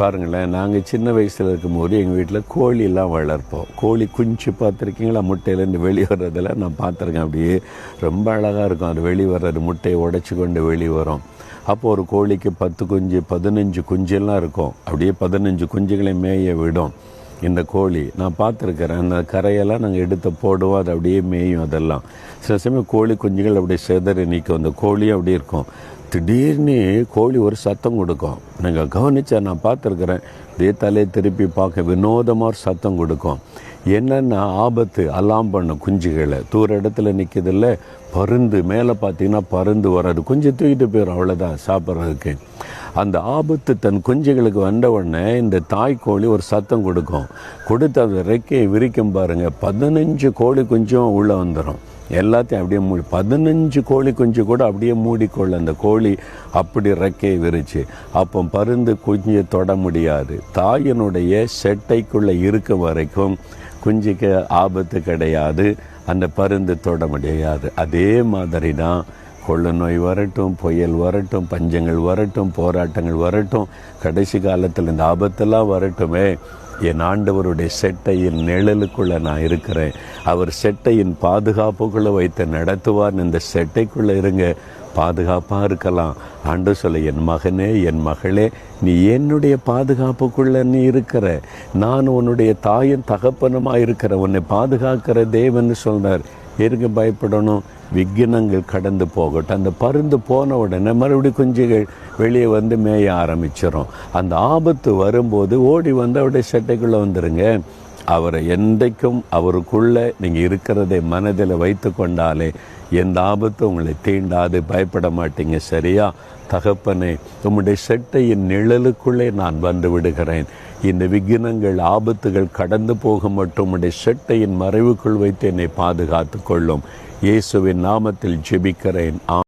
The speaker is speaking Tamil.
பாருங்களேன், நாங்கள் சின்ன வயசில் இருக்கும்போது எங்கள் வீட்டில் கோழியெல்லாம் வளர்ப்போம். கோழி குஞ்சு பார்த்துருக்கீங்களா? முட்டையிலேருந்து வெளியே வர்றதெல்லாம் நான் பார்த்துருக்கேன். அப்படியே ரொம்ப அழகாக இருக்கும். அது வெளியே வர்றது, முட்டையை உடைச்சி கொண்டு வெளியே வரும். அப்போது ஒரு கோழிக்கு 10 குஞ்சு 15 குஞ்செல்லாம் இருக்கும். அப்படியே 15 குஞ்சுகளை மேய விடும் இந்த கோழி. நான் பார்த்துருக்கிறேன். அந்த கரையெல்லாம் நாங்கள் எடுத்து போடுவோம், அது அப்படியே மேயும். அதெல்லாம் சில சமயம் கோழி குஞ்சுகள் அப்படியே செதறி நிற்கும். அந்த கோழியும் அப்படி இருக்கும். திடீர்னு கோழி ஒரு சத்தம் கொடுக்கும். நீங்கள் கவனிச்சா நான் பார்த்துருக்குறேன். இதே தலையை திருப்பி பார்க்க வினோதமாக ஒரு சத்தம் கொடுக்கும். என்னென்னா ஆபத்து அலாம் பண்ணும் குஞ்சுகளை. தூர இடத்துல நிற்கிதில்ல, பருந்து மேலே பார்த்தீங்கன்னா பருந்து வராது, குஞ்சு தூக்கிட்டு போயிடும், அவ்வளோதான் சாப்பிட்றதுக்கு. அந்த ஆபத்து தன் குஞ்சுகளுக்கு வந்த உடனே இந்த தாய்க்கோழி ஒரு சத்தம் கொடுக்கும். கொடுத்து அந்த ரெக்கையை விரிக்கும் பாருங்கள், 15 கோழி குஞ்சும் உள்ளே வந்துடும். எல்லாத்தையும் அப்படியே 15 கோழி குஞ்சு கூட அப்படியே மூடிக்கொள்ள அந்த கோழி அப்படி ரெக்கையை விரிச்சு. அப்போ பருந்து குஞ்சை தொட முடியாது. தாயினுடைய செட்டைக்குள்ளே இருக்க வரைக்கும் குஞ்சுக்கு ஆபத்து கிடையாது, அந்த பருந்து தொட முடியாது. அதே மாதிரி தான் கொள்ள நோய் வரட்டும், புயல் வரட்டும், பஞ்சங்கள் வரட்டும், போராட்டங்கள் வரட்டும், கடைசி காலத்தில் இந்த ஆபத்தெல்லாம் வரட்டுமே, என் ஆண்டவருடைய செட்டையின் நிழலுக்குள்ளே நான் இருக்கிறேன். அவர் செட்டையின் பாதுகாப்புக்குள்ளே வைத்து நடத்துவார். இந்த செட்டைக்குள்ளே இருங்க, பாதுகாப்பாக இருக்கலாம். ஆண்டவர் சொல்ல, என் மகனே, என் மகளே, நீ என்னுடைய பாதுகாப்புக்குள்ளே நீ இருக்கிற, நான் உன்னுடைய தாயின் தகப்பனுமாக இருக்கிற, உன்னை பாதுகாக்கிற தேவன் சொல்கிறார். எதுக்கு பயப்படணும்? விக்கினங்கள் கடந்து போகட்டும். அந்த பருந்து போன உடனே மறுபடியும் குஞ்சுகள் வெளியே வந்து மேய ஆரம்பிச்சிடும். அந்த ஆபத்து வரும்போது ஓடி வந்து அவருடைய சட்டைக்குள்ளே வந்துடுங்க. அவரை என்றைக்கும் அவருக்குள்ளே நீங்கள் இருக்கிறதை மனதில் வைத்து கொண்டாலே எந்த ஆபத்தும் உங்களை தீண்டாது, பயப்பட மாட்டீங்க. சரியா? தகப்பனே, உம்முடைய செட்டையின் நிழலுக்குள்ளே நான் வந்து விடுகிறேன். இந்த விக்கினங்கள் ஆபத்துகள் கடந்து போக மட்டும் உம்முடைய செட்டையின் மறைவுக்குள் வைத்து என்னை பாதுகாத்து கொள்ளும். இயேசுவின் நாமத்தில் ஜெபிக்கிறேன்.